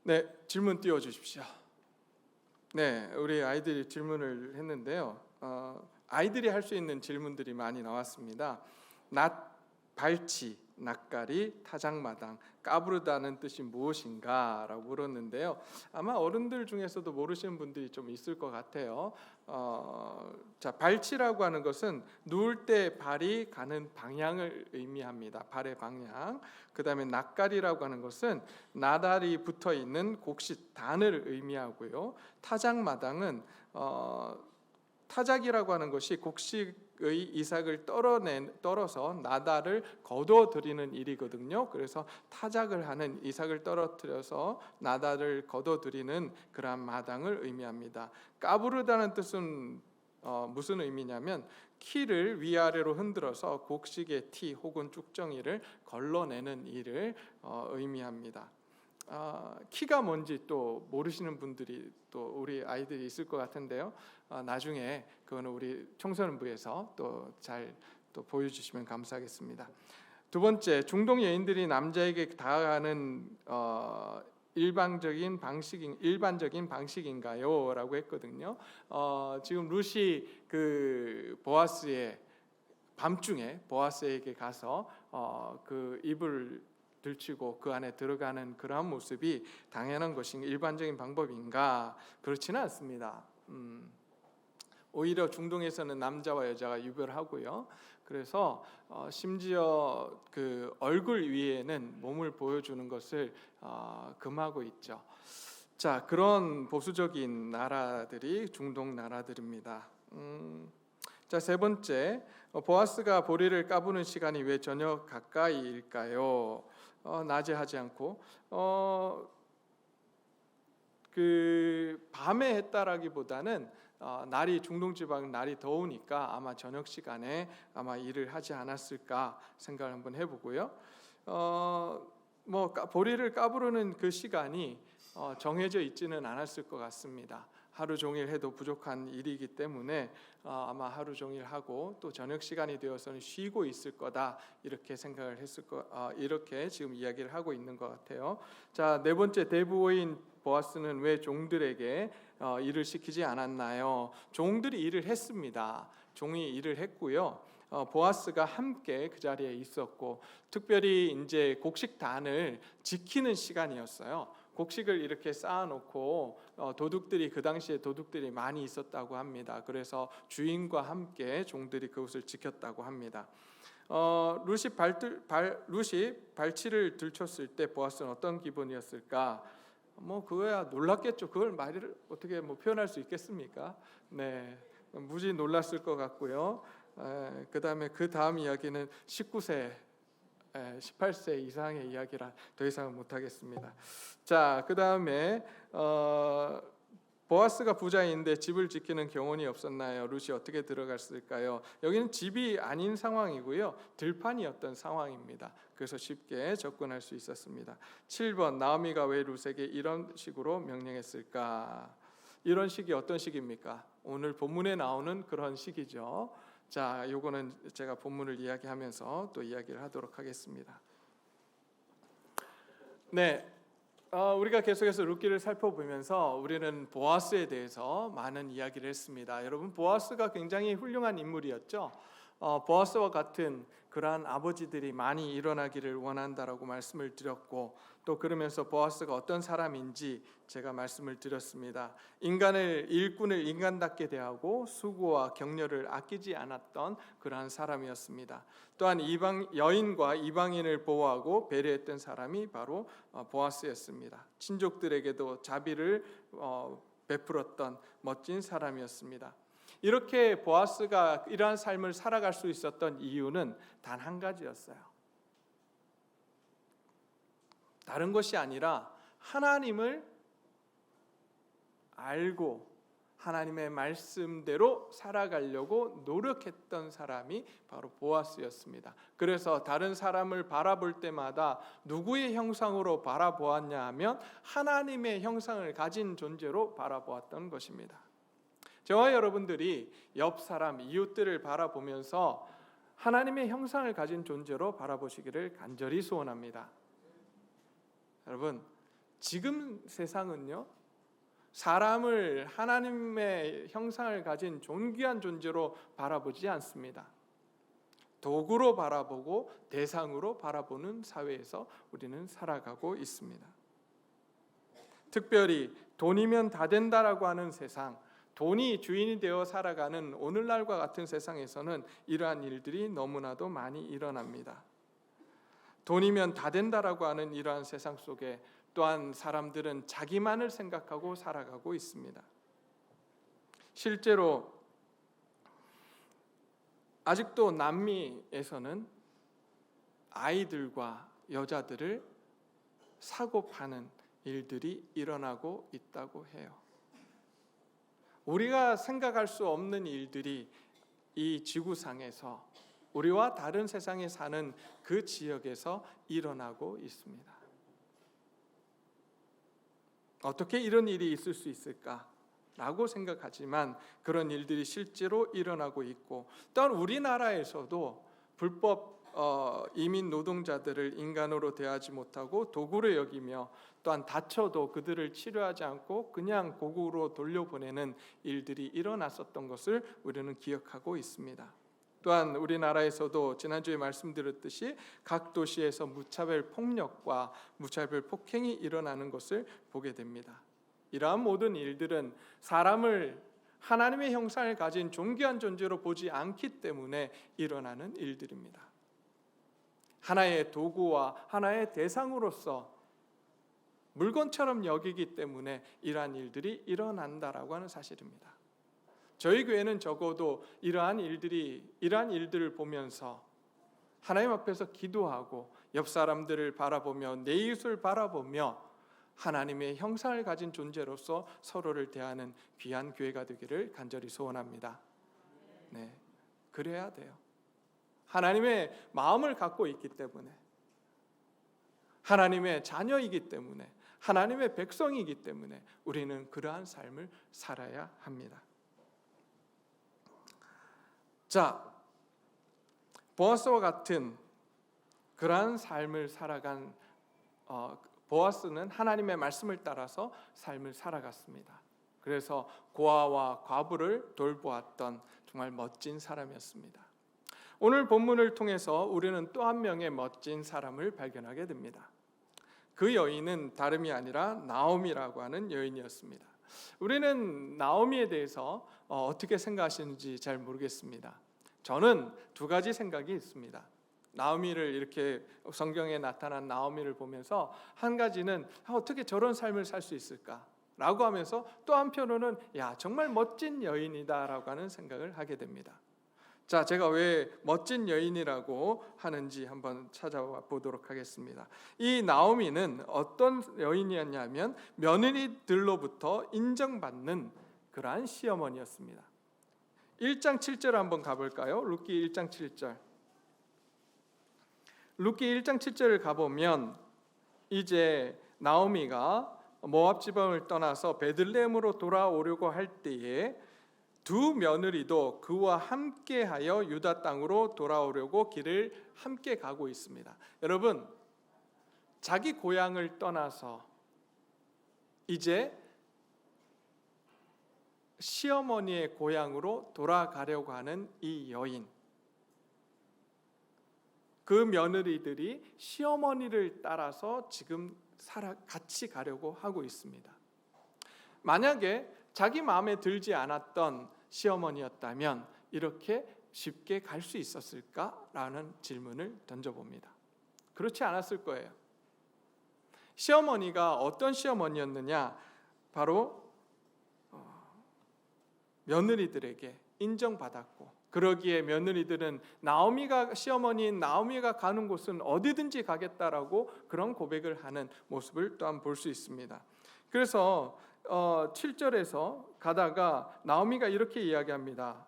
네, 질문 띄워주십시오. 네, 우리 아이들이 질문을 했는데요. 아이들이 할 수 있는 질문들이 많이 나왔습니다. 발치, 낯가리, 타작마당, 까부르다는 뜻이 무엇인가? 라고 물었는데요. 아마 어른들 중에서도 모르시는 분들이 좀 있을 것 같아요. 자, 발치라고 하는 것은 누울 때 발이 가는 방향을 의미합니다. 발의 방향. 그 다음에 낯가리라고 하는 것은 나달이 붙어 있는 곡식 단을 의미하고요. 타작마당은 타작이라고 하는 것이 곡식의 이삭을 떨어서 나달을 거둬들이는 일이거든요. 그래서 타작을 하는, 이삭을 떨어뜨려서 나달을 거둬들이는 그러한 마당을 의미합니다. 까부르다는 뜻은 무슨 의미냐면 키를 위아래로 흔들어서 곡식의 티 혹은 쭉정이를 걸러내는 일을 의미합니다. 키가 뭔지 또 모르시는 분들이 또 우리 아이들이 있을 것 같은데요. 나중에 그거는 우리 청소년부에서 또 잘 보여주시면 감사하겠습니다. 두 번째, 중동 여인들이 남자에게 다가가는 일반적인 방식인가요? 라고 했거든요. 지금 루시 보아스의 밤중에 보아스에게 가서 그 이불 들치고 그 안에 들어가는 그러한 모습이 당연한 것인가, 일반적인 방법인가? 그렇지는 않습니다. 오히려 중동에서는 남자와 여자가 유별하고요. 그래서 심지어 그 얼굴 위에는 몸을 보여주는 것을 금하고 있죠. 자, 그런 보수적인 나라들이 중동 나라들입니다. 자, 세 번째, 보아스가 보리를 까부는 시간이 왜 저녁 가까이일까요? 낮에 하지 않고 그 밤에 했다라기보다는 날이 중동 지방 날이 더우니까 아마 저녁 시간에 아마 일을 하지 않았을까 생각을 한번 해보고요. 보리를 까부르는 그 시간이 정해져 있지는 않았을 것 같습니다. 하루 종일 해도 부족한 일이기 때문에 아마 하루 종일 하고 또 저녁 시간이 되어서는 쉬고 있을 거다, 이렇게 생각을 이렇게 지금 이야기를 하고 있는 것 같아요. 자, 네 번째, 대부호인 보아스는 왜 종들에게 일을 시키지 않았나요? 종들이 일을 했습니다. 종이 일을 했고요. 보아스가 함께 그 자리에 있었고, 특별히 이제 곡식단을 지키는 시간이었어요. 곡식을 이렇게 쌓아놓고 도둑들이, 그 당시에 도둑들이 많이 있었다고 합니다. 그래서 주인과 함께 종들이 그것을 지켰다고 합니다. 루시 발치를 들쳤을 때 보아스는 어떤 기분이었을까? 그거야 놀랐겠죠. 그걸 말을 어떻게 표현할 수 있겠습니까? 네, 무지 놀랐을 것 같고요. 그다음에 그 다음 이야기는 18세 이상의 이야기라 더 이상은 못하겠습니다. 자, 그 다음에 보아스가 부자인데 집을 지키는 경원이 없었나요? 룻이 어떻게 들어갔을까요? 여기는 집이 아닌 상황이고요, 들판이었던 상황입니다. 그래서 쉽게 접근할 수 있었습니다. 7번, 나오미가 왜 룻에게 이런 식으로 명령했을까? 이런 식이 어떤 식입니까? 오늘 본문에 나오는 그런 식이죠. 자, 요거는 제가 본문을 이야기하면서 또 이야기를 하도록 하겠습니다. 네, 우리가 계속해서 룻기를 살펴보면서 우리는 보아스에 대해서 많은 이야기를 했습니다. 여러분, 보아스가 굉장히 훌륭한 인물이었죠. 보아스와 같은 그러한 아버지들이 많이 일어나기를 원한다라고 말씀을 드렸고, 또 그러면서 보아스가 어떤 사람인지 제가 말씀을 드렸습니다. 일꾼을 인간답게 대하고 수고와 격려를 아끼지 않았던 그러한 사람이었습니다. 또한 여인과 이방인을 보호하고 배려했던 사람이 바로 보아스였습니다. 친족들에게도 자비를 베풀었던 멋진 사람이었습니다. 이렇게 보아스가 이러한 삶을 살아갈 수 있었던 이유는 단 한 가지였어요. 다른 것이 아니라 하나님을 알고 하나님의 말씀대로 살아가려고 노력했던 사람이 바로 보아스였습니다. 그래서 다른 사람을 바라볼 때마다 누구의 형상으로 바라보았냐 하면 하나님의 형상을 가진 존재로 바라보았던 것입니다. 저와 여러분들이 옆 사람, 이웃들을 바라보면서 하나님의 형상을 가진 존재로 바라보시기를 간절히 소원합니다. 여러분, 지금 세상은요, 사람을 하나님의 형상을 가진 존귀한 존재로 바라보지 않습니다. 도구로 바라보고 대상으로 바라보는 사회에서 우리는 살아가고 있습니다. 특별히 돈이면 다 된다라고 하는 세상, 돈이 주인이 되어 살아가는 오늘날과 같은 세상에서는 이러한 일들이 너무나도 많이 일어납니다. 돈이면 다 된다라고 하는 이러한 세상 속에 또한 사람들은 자기만을 생각하고 살아가고 있습니다. 실제로 아직도 남미에서는 아이들과 여자들을 사고 파는 일들이 일어나고 있다고 해요. 우리가 생각할 수 없는 일들이 이 지구상에서 우리와 다른 세상에 사는 그 지역에서 일어나고 있습니다. 어떻게 이런 일이 있을 수 있을까라고 생각하지만 그런 일들이 실제로 일어나고 있고, 또한 우리나라에서도 불법 이민 노동자들을 인간으로 대하지 못하고 도구로 여기며 또한 다쳐도 그들을 치료하지 않고 그냥 고국으로 돌려보내는 일들이 일어났었던 것을 우리는 기억하고 있습니다. 또한 우리나라에서도 지난주에 말씀드렸듯이 각 도시에서 무차별 폭력과 무차별 폭행이 일어나는 것을 보게 됩니다. 이러한 모든 일들은 사람을 하나님의 형상을 가진 존귀한 존재로 보지 않기 때문에 일어나는 일들입니다. 하나의 도구와 하나의 대상으로서 물건처럼 여기기 때문에 이러한 일들이 일어난다라고 하는 사실입니다. 저희 교회는 적어도 이러한 일들을 보면서 하나님 앞에서 기도하고 옆 사람들을 바라보며 내 이웃을 바라보며 하나님의 형상을 가진 존재로서 서로를 대하는 귀한 교회가 되기를 간절히 소원합니다. 네, 그래야 돼요. 하나님의 마음을 갖고 있기 때문에, 하나님의 자녀이기 때문에, 하나님의 백성이기 때문에 우리는 그러한 삶을 살아야 합니다. 자, 보아스와 같은 그러한 삶을 살아간 보아스는 하나님의 말씀을 따라서 삶을 살아갔습니다. 그래서 고아와 과부를 돌보았던 정말 멋진 사람이었습니다. 오늘 본문을 통해서 우리는 또 한 명의 멋진 사람을 발견하게 됩니다. 그 여인은 다름이 아니라 나오미라고 하는 여인이었습니다. 우리는 나오미에 대해서 어떻게 생각하시는지 잘 모르겠습니다. 저는 두 가지 생각이 있습니다. 나오미를 이렇게 성경에 나타난 나오미를 보면서 한 가지는 어떻게 저런 삶을 살 수 있을까라고 하면서 또 한편으로는 정말 멋진 여인이다라고 하는 생각을 하게 됩니다. 자, 제가 왜 멋진 여인이라고 하는지 한번 찾아보도록 하겠습니다. 이 나오미는 어떤 여인이었냐면 며느리들로부터 인정받는 그러한 시어머니였습니다. 1장 7절 한번 가볼까요? 룻기 1장 7절. 룻기 1장 7절을 가보면 이제 나오미가 모압 지방을 떠나서 베들레헴으로 돌아오려고 할 때에 두 며느리도 그와 함께하여 유다 땅으로 돌아오려고 길을 함께 가고 있습니다. 여러분, 자기 고향을 떠나서 이제 시어머니의 고향으로 돌아가려고 하는 이 여인, 그 며느리들이 시어머니를 따라서 지금 같이 가려고 하고 있습니다. 만약에 자기 마음에 들지 않았던 시어머니였다면 이렇게 쉽게 갈 수 있었을까라는 질문을 던져봅니다. 그렇지 않았을 거예요. 시어머니가 어떤 시어머니였느냐? 바로 며느리들에게 인정받았고, 그러기에 며느리들은 시어머니인 나오미가 가는 곳은 어디든지 가겠다라고 그런 고백을 하는 모습을 또한 볼 수 있습니다. 그래서 7절에서 가다가 나오미가 이렇게 이야기합니다.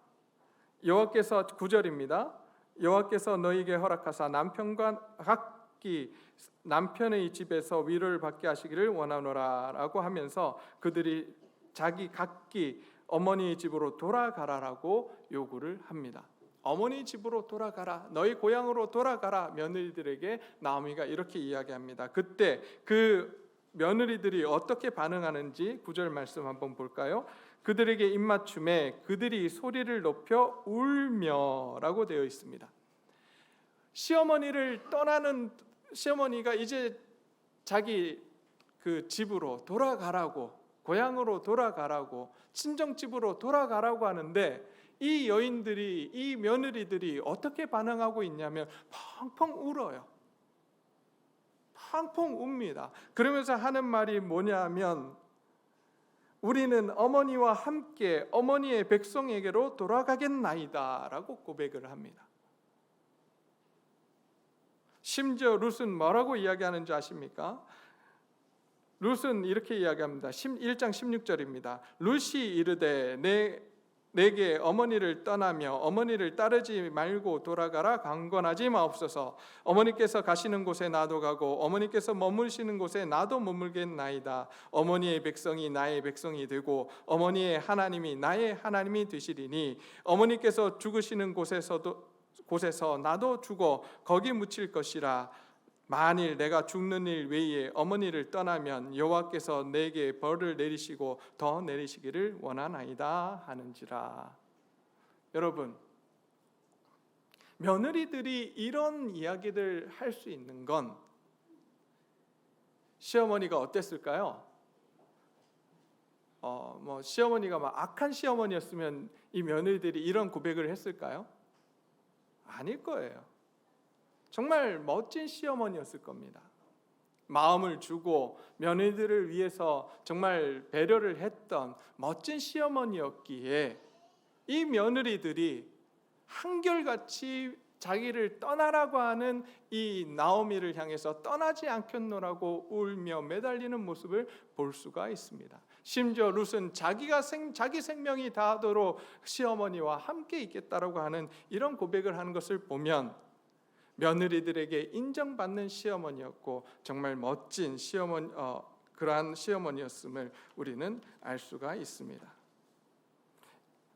여호와께서 9절입니다. 여호와께서 너희에게 허락하사 남편과 각기 남편의 집에서 위로를 받게 하시기를 원하노라라고 하면서 그들이 자기 각기 어머니의 집으로 돌아가라라고 요구를 합니다. 어머니 집으로 돌아가라, 너희 고향으로 돌아가라. 며느리들에게 나오미가 이렇게 이야기합니다. 그때 그 며느리들이 어떻게 반응하는지 9절 말씀 한번 볼까요? 그들에게 입맞춤에 그들이 소리를 높여 울며라고 되어 있습니다. 시어머니가 이제 자기 그 집으로 돌아가라고, 고향으로 돌아가라고, 친정집으로 돌아가라고 하는데 이 여인들이, 이 며느리들이 어떻게 반응하고 있냐면 펑펑 울어요. 펑펑 웁니다. 그러면서 하는 말이 뭐냐면 우리는 어머니와 함께 어머니의 백성에게로 돌아가겠나이다 라고 고백을 합니다. 심지어 룻은 뭐라고 이야기하는지 아십니까? 룻은 이렇게 이야기합니다. 1장 16절입니다. 룻이 이르되 내게 어머니를 떠나며 어머니를 따르지 말고 돌아가라 강권하지 마옵소서. 어머니께서 가시는 곳에 나도 가고 어머니께서 머무르시는 곳에 나도 머물겠나이다. 어머니의 백성이 나의 백성이 되고 어머니의 하나님이 나의 하나님이 되시리니 어머니께서 죽으시는 곳에서 나도 죽어 거기 묻힐 것이라. 만일 내가 죽는 일 외에 어머니를 떠나면 여호와께서 내게 벌을 내리시고 더 내리시기를 원하나이다 하는지라. 여러분, 며느리들이 이런 이야기를 할 수 있는 건 시어머니가 어땠을까요? 시어머니가 막 악한 시어머니였으면 이 며느리들이 이런 고백을 했을까요? 아닐 거예요. 정말 멋진 시어머니였을 겁니다. 마음을 주고 며느리들을 위해서 정말 배려를 했던 멋진 시어머니였기에 이 며느리들이 한결같이 자기를 떠나라고 하는 이 나오미를 향해서 떠나지 않겠노라고 울며 매달리는 모습을 볼 수가 있습니다. 심지어 룻은 자기 생명이 다하도록 시어머니와 함께 있겠다라고 하는 이런 고백을 하는 것을 보면 며느리들에게 인정받는 시어머니였고 정말 멋진 그러한 시어머니였음을 우리는 알 수가 있습니다.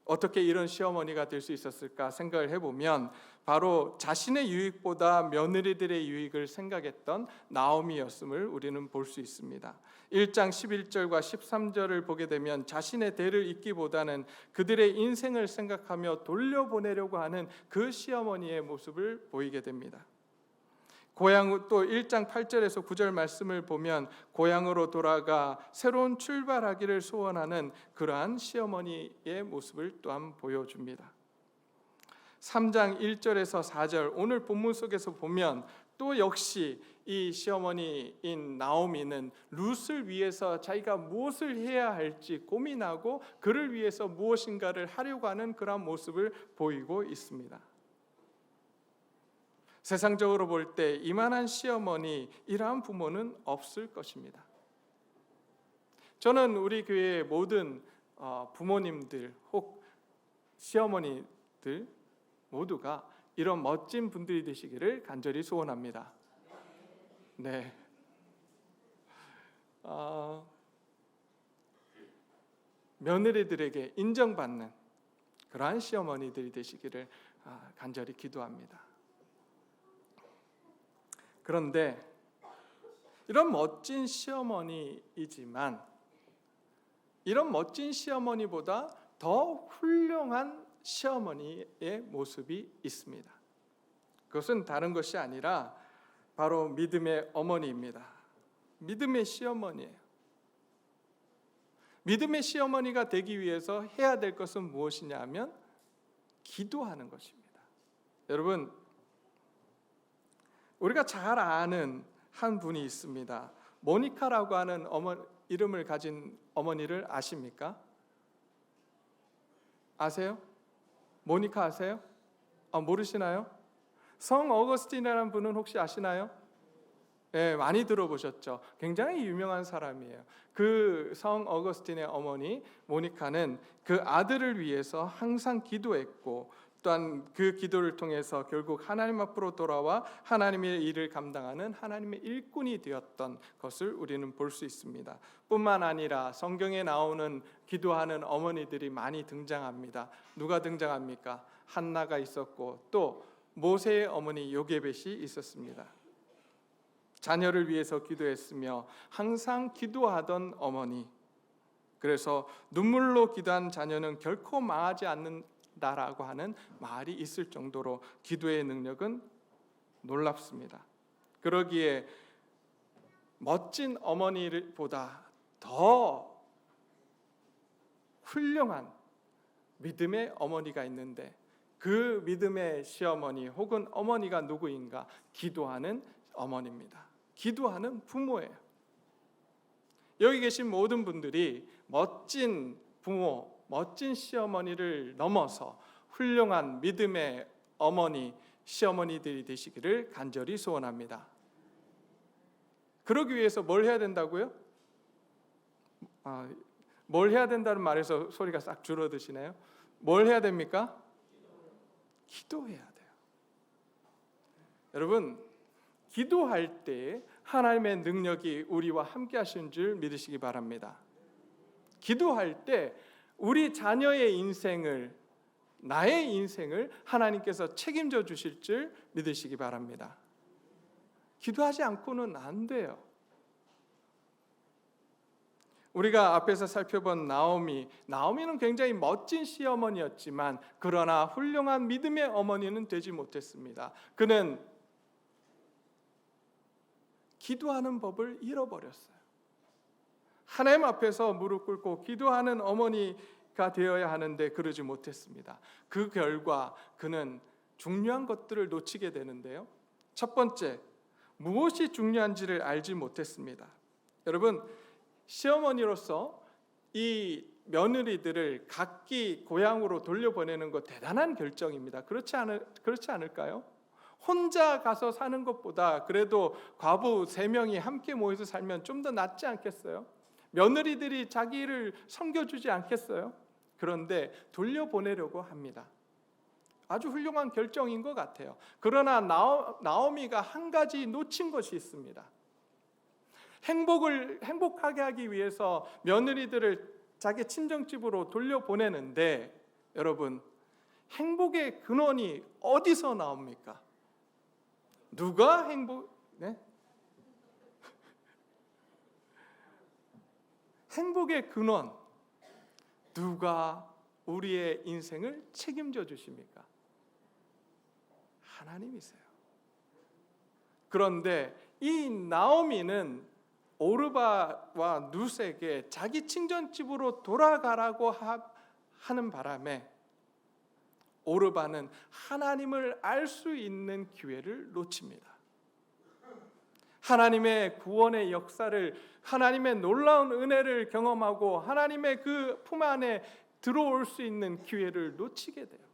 어떻게 이런 시어머니가 될 수 있었을까 생각을 해보면 바로 자신의 유익보다 며느리들의 유익을 생각했던 나오미였음을 우리는 볼 수 있습니다. 1장 11절과 13절을 보게 되면 자신의 대를 잇기보다는 그들의 인생을 생각하며 돌려보내려고 하는 그 시어머니의 모습을 보이게 됩니다. 고향 또 1장 8절에서 9절 말씀을 보면 고향으로 돌아가 새로운 출발하기를 소원하는 그러한 시어머니의 모습을 또한 보여줍니다. 3장 1절에서 4절 오늘 본문 속에서 보면 또 역시 이 시어머니인 나오미는 룻을 위해서 자기가 무엇을 해야 할지 고민하고 그를 위해서 무엇인가를 하려고 하는 그런 모습을 보이고 있습니다. 세상적으로 볼 때 이만한 시어머니, 이러한 부모는 없을 것입니다. 저는 우리 교회의 모든 부모님들 혹 시어머니들 모두가 이런 멋진 분들이 되시기를 간절히 소원합니다. 네. 며느리들에게 인정받는 그러한 시어머니들이 되시기를 간절히 기도합니다. 그런데 이런 멋진 시어머니이지만 이런 멋진 시어머니보다 더 훌륭한 시어머니의 모습이 있습니다. 그것은 다른 것이 아니라 바로 믿음의 어머니입니다. 믿음의 시어머니예요. 믿음의 시어머니가 되기 위해서 해야 될 것은 무엇이냐 하면 기도하는 것입니다. 여러분, 우리가 잘 아는 한 분이 있습니다. 모니카라고 하는 이름을 가진 어머니를 아십니까? 아세요? 모니카 아세요? 모르시나요? 성 어거스틴이라는 분은 혹시 아시나요? 네, 많이 들어보셨죠. 굉장히 유명한 사람이에요. 그 성 어거스틴의 어머니 모니카는 그 아들을 위해서 항상 기도했고 또한 그 기도를 통해서 결국 하나님 앞으로 돌아와 하나님의 일을 감당하는 하나님의 일꾼이 되었던 것을 우리는 볼 수 있습니다. 뿐만 아니라 성경에 나오는 기도하는 어머니들이 많이 등장합니다. 누가 등장합니까? 한나가 있었고 또 모세의 어머니 요게벳이 있었습니다. 자녀를 위해서 기도했으며 항상 기도하던 어머니, 그래서 눈물로 기도한 자녀는 결코 망하지 않는다라고 하는 말이 있을 정도로 기도의 능력은 놀랍습니다. 그러기에 멋진 어머니보다 더 훌륭한 믿음의 어머니가 있는데, 그 믿음의 시어머니 혹은 어머니가 누구인가? 기도하는 어머니입니다. 기도하는 부모예요. 여기 계신 모든 분들이 멋진 부모, 멋진 시어머니를 넘어서 훌륭한 믿음의 어머니, 시어머니들이 되시기를 간절히 소원합니다. 그러기 위해서 뭘 해야 된다고요? 뭘 해야 된다는 말에서 소리가 싹 줄어드시네요. 뭘 해야 됩니까? 기도해야 돼요. 여러분, 기도할 때 하나님의 능력이 우리와 함께 하시는 줄 믿으시기 바랍니다. 기도할 때 우리 자녀의 인생을, 나의 인생을 하나님께서 책임져 주실 줄 믿으시기 바랍니다. 기도하지 않고는 안 돼요. 우리가 앞에서 살펴본 나오미는 굉장히 멋진 시어머니였지만 그러나 훌륭한 믿음의 어머니는 되지 못했습니다. 그는 기도하는 법을 잃어버렸어요. 하나님 앞에서 무릎 꿇고 기도하는 어머니가 되어야 하는데 그러지 못했습니다. 그 결과 그는 중요한 것들을 놓치게 되는데요. 첫 번째, 무엇이 중요한지를 알지 못했습니다. 여러분, 시어머니로서 이 며느리들을 각기 고향으로 돌려보내는 것 대단한 결정입니다. 그렇지 않을까요? 혼자 가서 사는 것보다 그래도 과부 3명이 함께 모여서 살면 좀 더 낫지 않겠어요? 며느리들이 자기를 섬겨주지 않겠어요? 그런데 돌려보내려고 합니다. 아주 훌륭한 결정인 것 같아요. 그러나 나오미가 한 가지 놓친 것이 있습니다. 행복하게 하기 위해서 며느리들을 자기 친정집으로 돌려보내는데, 여러분, 행복의 근원이 어디서 나옵니까? 누가 행복의 근원, 누가 우리의 인생을 책임져 주십니까? 하나님이세요. 그런데 이 나오미는 오르바와 룻에게 자기 친정집으로 돌아가라고 하는 바람에 오르바는 하나님을 알 수 있는 기회를 놓칩니다. 하나님의 구원의 역사를, 하나님의 놀라운 은혜를 경험하고 하나님의 그 품 안에 들어올 수 있는 기회를 놓치게 돼요.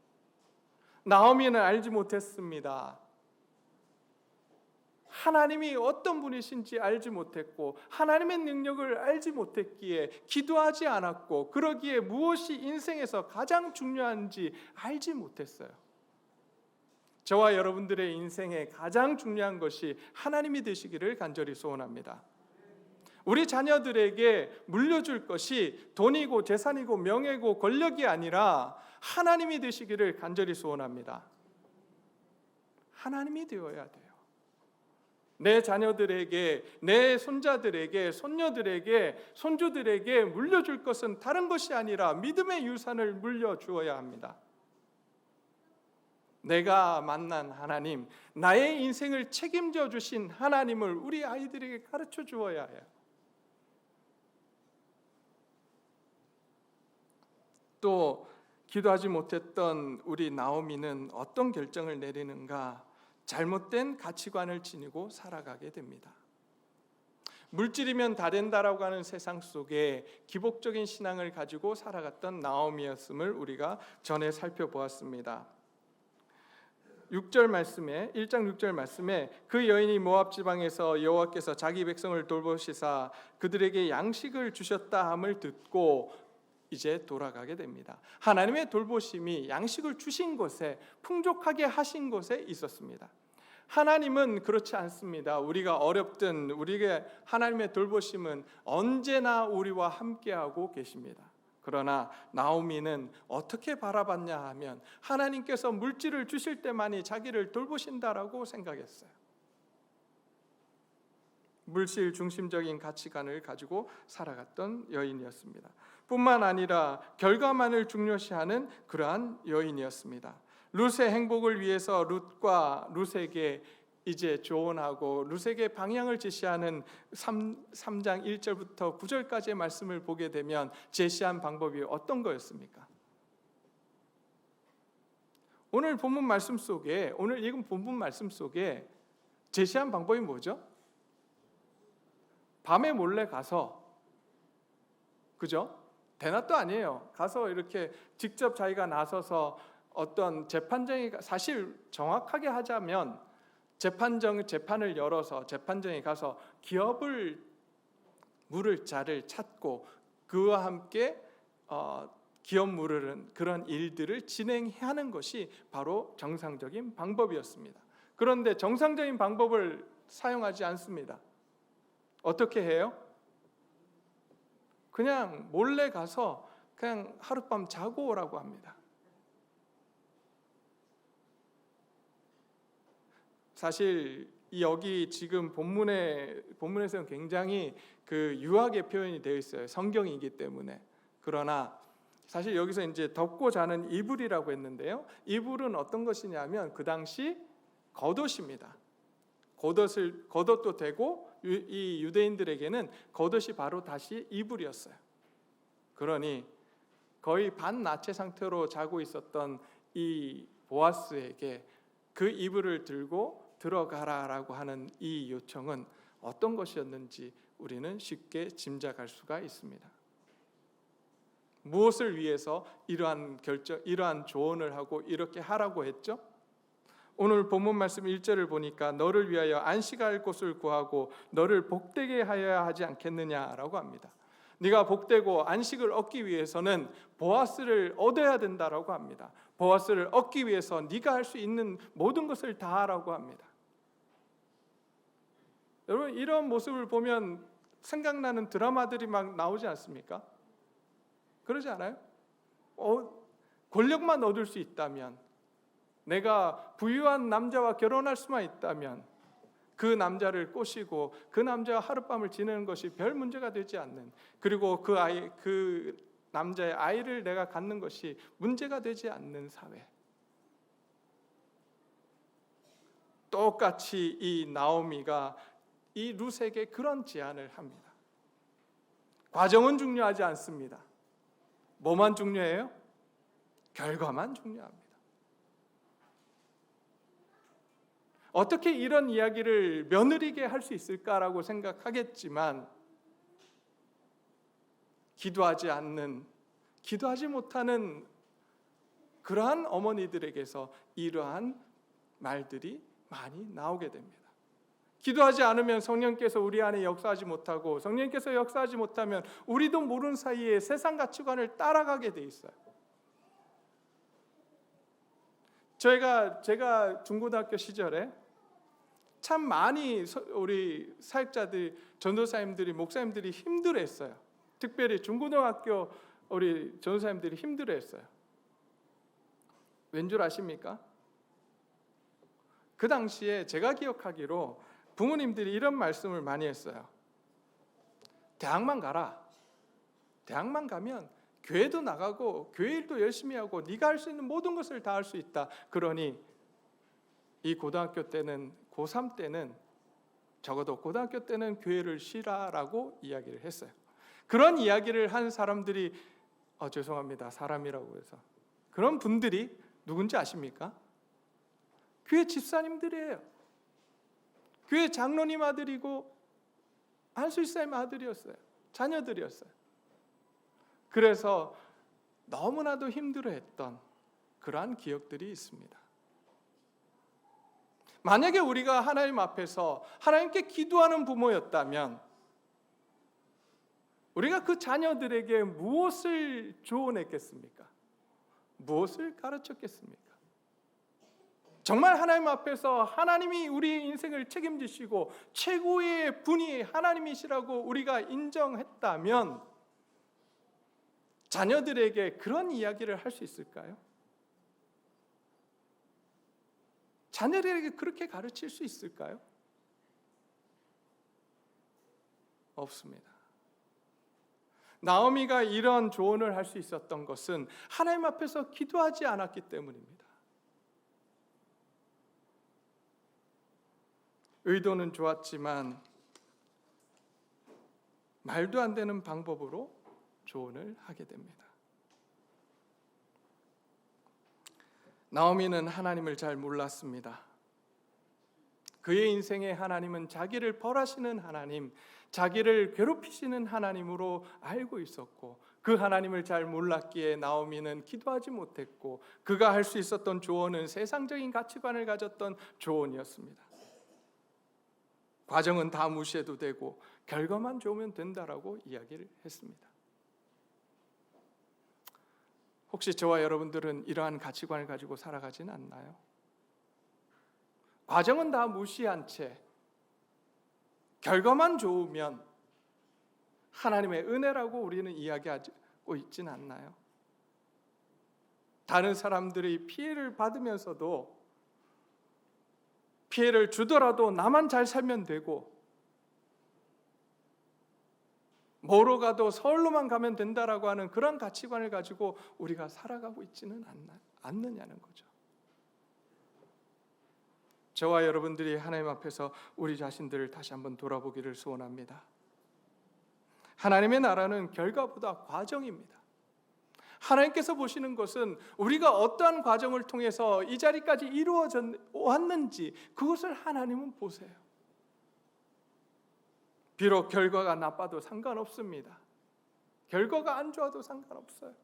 나오미는 알지 못했습니다. 하나님이 어떤 분이신지 알지 못했고 하나님의 능력을 알지 못했기에 기도하지 않았고, 그러기에 무엇이 인생에서 가장 중요한지 알지 못했어요. 저와 여러분들의 인생에 가장 중요한 것이 하나님이 되시기를 간절히 소원합니다. 우리 자녀들에게 물려줄 것이 돈이고 재산이고 명예고 권력이 아니라 하나님이 되시기를 간절히 소원합니다. 하나님이 되어야 돼요. 내 자녀들에게, 내 손자들에게, 손녀들에게, 손주들에게 물려줄 것은 다른 것이 아니라 믿음의 유산을 물려주어야 합니다. 내가 만난 하나님, 나의 인생을 책임져 주신 하나님을 우리 아이들에게 가르쳐 주어야 해요. 또 기도하지 못했던 우리 나오미는 어떤 결정을 내리는가? 잘못된 가치관을 지니고 살아가게 됩니다. 물질이면 다 된다라고 하는 세상 속에 기복적인 신앙을 가지고 살아갔던 나오미였음을 우리가 전에 살펴보았습니다. 6절 말씀에, 1장 6절 말씀에 그 여인이 모압 지방에서 여호와께서 자기 백성을 돌보시사 그들에게 양식을 주셨다 함을 듣고 이제 돌아가게 됩니다. 하나님의 돌보심이 양식을 주신 곳에, 풍족하게 하신 곳에 있었습니다. 하나님은 그렇지 않습니다. 우리가 어렵든 우리에게 하나님의 돌보심은 언제나 우리와 함께하고 계십니다. 그러나 나오미는 어떻게 바라봤냐 하면 하나님께서 물질을 주실 때만이 자기를 돌보신다라고 생각했어요. 물질 중심적인 가치관을 가지고 살아갔던 여인이었습니다. 뿐만 아니라 결과만을 중요시하는 그러한 여인이었습니다. 룻의 행복을 위해서 룻과 룻에게 이제 조언하고 룻에게 방향을 제시하는 3장 1절부터 9절까지의 말씀을 보게 되면 제시한 방법이 어떤 거였습니까? 오늘 본문 말씀 속에, 오늘 읽은 본문 말씀 속에 제시한 방법이 뭐죠? 밤에 몰래 가서, 그죠? 대낮도 아니에요. 가서 이렇게 직접 자기가 나서서 어떤 재판정이, 사실 정확하게 하자면 재판을 열어서 재판정에 가서 기업을 물을 자를 찾고 그와 함께 기업 물으는 그런 일들을 진행해야 하는 것이 바로 정상적인 방법이었습니다. 그런데 정상적인 방법을 사용하지 않습니다. 어떻게 해요? 그냥 몰래 가서 그냥 하룻밤 자고 오라고 합니다. 사실 여기 지금 본문에서는 굉장히 그 유하게 표현이 되어 있어요. 성경이기 때문에. 그러나 사실 여기서 이제 덮고 자는 이불이라고 했는데요. 이불은 어떤 것이냐면 그 당시 겉옷입니다. 겉옷도 되고 이 유대인들에게는 겉옷이 바로 다시 이불이었어요. 그러니 거의 반나체 상태로 자고 있었던 이 보아스에게 그 이불을 들고 들어가라라고 하는 이 요청은 어떤 것이었는지 우리는 쉽게 짐작할 수가 있습니다. 무엇을 위해서 이러한 조언을 하고 이렇게 하라고 했죠? 오늘 본문 말씀 1절을 보니까 너를 위하여 안식할 곳을 구하고 너를 복되게 하여야 하지 않겠느냐라고 합니다. 네가 복되고 안식을 얻기 위해서는 보아스를 얻어야 된다라고 합니다. 보아스를 얻기 위해서 네가 할 수 있는 모든 것을 다 하라고 합니다. 여러분, 이런 모습을 보면 생각나는 드라마들이 막 나오지 않습니까? 그러지 않아요? 권력만 얻을 수 있다면, 내가 부유한 남자와 결혼할 수만 있다면 그 남자를 꼬시고 그 남자와 하룻밤을 지내는 것이 별 문제가 되지 않는, 그리고 그 남자의 아이를 내가 갖는 것이 문제가 되지 않는 사회. 똑같이 이 나오미가 이 룻에게 그런 제안을 합니다. 과정은 중요하지 않습니다. 뭐만 중요해요? 결과만 중요합니다. 어떻게 이런 이야기를 며느리게 할 수 있을까라고 생각하겠지만 기도하지 못하는 그러한 어머니들에게서 이러한 말들이 많이 나오게 됩니다. 기도하지 않으면 성령께서 우리 안에 역사하지 못하고, 성령께서 역사하지 못하면 우리도 모르는 사이에 세상 가치관을 따라가게 돼 있어요. 제가 중고등학교 시절에 참 많이 우리 사역자들, 전도사님들이, 목사님들이 힘들어했어요. 특별히 중고등학교 우리 전도사님들이 힘들어했어요. 왠 줄 아십니까? 그 당시에 제가 기억하기로 부모님들이 이런 말씀을 많이 했어요. 대학만 가라. 대학만 가면 교회도 나가고 교회 일도 열심히 하고 네가 할 수 있는 모든 것을 다 할 수 있다. 그러니 이 고등학교 때는, 고3 때는, 적어도 고등학교 때는 교회를 쉬라라고 이야기를 했어요. 그런 이야기를 한 사람들이, 죄송합니다, 사람이라고 해서, 그런 분들이 누군지 아십니까? 교회 집사님들이에요. 교회 장로님 아들이고 한술사님 아들이었어요. 자녀들이었어요. 그래서 너무나도 힘들어했던 그러한 기억들이 있습니다. 만약에 우리가 하나님 앞에서 하나님께 기도하는 부모였다면 우리가 그 자녀들에게 무엇을 조언했겠습니까? 무엇을 가르쳤겠습니까? 정말 하나님 앞에서 하나님이 우리 인생을 책임지시고 최고의 분이 하나님이시라고 우리가 인정했다면 자녀들에게 그런 이야기를 할 수 있을까요? 자녀들에게 그렇게 가르칠 수 있을까요? 없습니다. 나오미가 이런 조언을 할 수 있었던 것은 하나님 앞에서 기도하지 않았기 때문입니다. 의도는 좋았지만 말도 안 되는 방법으로 조언을 하게 됩니다. 나오미는 하나님을 잘 몰랐습니다. 그의 인생의 하나님은 자기를 벌하시는 하나님, 자기를 괴롭히시는 하나님으로 알고 있었고, 그 하나님을 잘 몰랐기에 나오미는 기도하지 못했고, 그가 할 수 있었던 조언은 세상적인 가치관을 가졌던 조언이었습니다. 과정은 다 무시해도 되고 결과만 좋으면 된다라고 이야기를 했습니다. 혹시 저와 여러분들은 이러한 가치관을 가지고 살아가지는 않나요? 과정은 다 무시한 채 결과만 좋으면 하나님의 은혜라고 우리는 이야기하고 있지는 않나요? 다른 사람들이 피해를 받으면서도 피해를 주더라도 나만 잘 살면 되고, 뭐로 가도 서울로만 가면 된다라고 하는 그런 가치관을 가지고 우리가 살아가고 있지는 않느냐는 거죠. 저와 여러분들이 하나님 앞에서 우리 자신들을 다시 한번 돌아보기를 소원합니다. 하나님의 나라는 결과보다 과정입니다. 하나님께서 보시는 것은 우리가 어떠한 과정을 통해서 이 자리까지 이루어져 왔는지, 그것을 하나님은 보세요. 비록 결과가 나빠도 상관없습니다. 결과가 안 좋아도 상관없어요.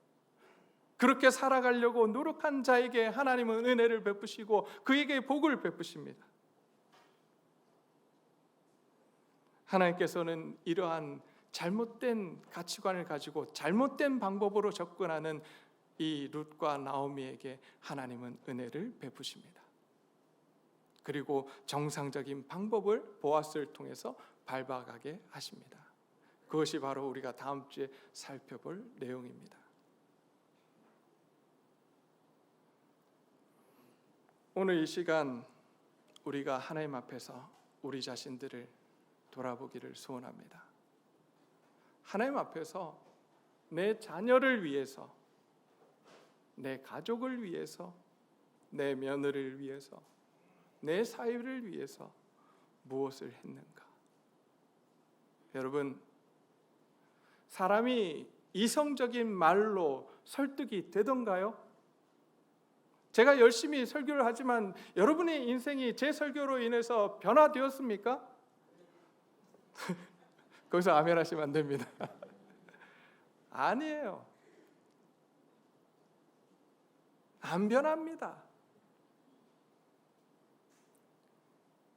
그렇게 살아가려고 노력한 자에게 하나님은 은혜를 베푸시고 그에게 복을 베푸십니다. 하나님께서는 이러한 잘못된 가치관을 가지고 잘못된 방법으로 접근하는 이 룻과 나오미에게 하나님은 은혜를 베푸십니다. 그리고 정상적인 방법을 보아스를 통해서 밟아가게 하십니다. 그것이 바로 우리가 다음 주에 살펴볼 내용입니다. 오늘 이 시간 우리가 하나님 앞에서 우리 자신들을 돌아보기를 소원합니다. 하나님 앞에서 내 자녀를 위해서, 내 가족을 위해서, 내 며느리를 위해서, 내 사회를 위해서 무엇을 했는가? 여러분, 사람이 이성적인 말로 설득이 되던가요? 제가 열심히 설교를 하지만 여러분의 인생이 제 설교로 인해서 변화되었습니까? 거기서 아멘 하시면 안 됩니다. 아니에요. 안 변합니다.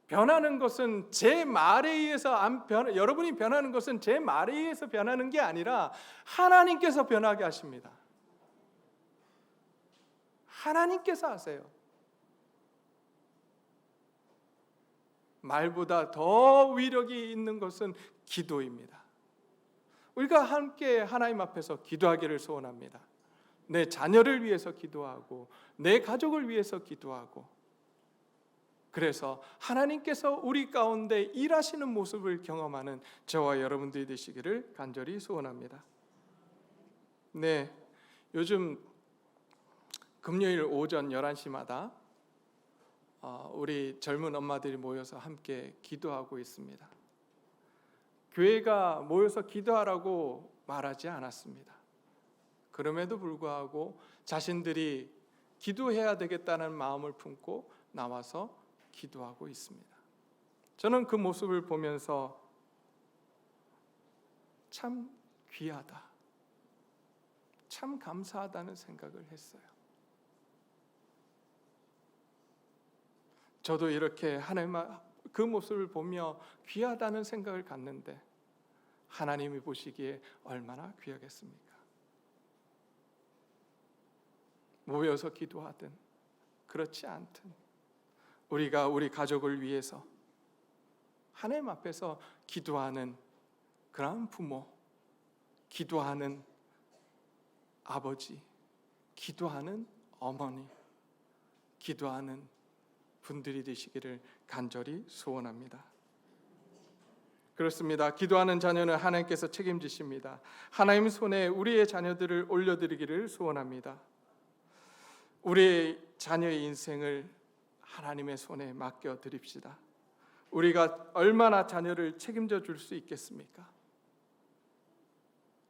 변하는 것은 제 말에 의해서 여러분이 변하는 것은 제 말에 의해서 변하는 게 아니라 하나님께서 변하게 하십니다. 하나님께서 하세요. 말보다 더 위력이 있는 것은 기도입니다. 우리가 함께 하나님 앞에서 기도하기를 소원합니다. 내 자녀를 위해서 기도하고 내 가족을 위해서 기도하고, 그래서 하나님께서 우리 가운데 일하시는 모습을 경험하는 저와 여러분들이 되시기를 간절히 소원합니다. 네, 요즘 금요일 오전 11시마다 우리 젊은 엄마들이 모여서 함께 기도하고 있습니다. 교회가 모여서 기도하라고 말하지 않았습니다. 그럼에도 불구하고 자신들이 기도해야 되겠다는 마음을 품고 나와서 기도하고 있습니다. 저는 그 모습을 보면서 참 귀하다, 참 감사하다는 생각을 했어요. 저도 이렇게 하나님 그 모습을 보며 귀하다는 생각을 갖는데 하나님이 보시기에 얼마나 귀하겠습니까? 모여서 기도하든 그렇지 않든 우리가 우리 가족을 위해서 하나님 앞에서 기도하는 그런 부모, 기도하는 아버지, 기도하는 어머니, 기도하는 분들이 되시기를 간절히 소원합니다. 그렇습니다. 기도하는 자녀는 하나님께서 책임지십니다. 하나님 손에 우리의 자녀들을 올려드리기를 소원합니다. 우리의 자녀의 인생을 하나님의 손에 맡겨 드립시다. 우리가 얼마나 자녀를 책임져 줄 수 있겠습니까?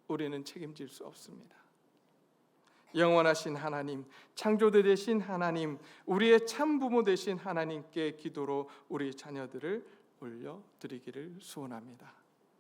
우리는 책임질 수 없습니다. 영원하신 하나님, 창조주 되신 하나님, 우리의 참 부모 되신 하나님께 기도로 우리 자녀들을 올려드리기를 소원합니다.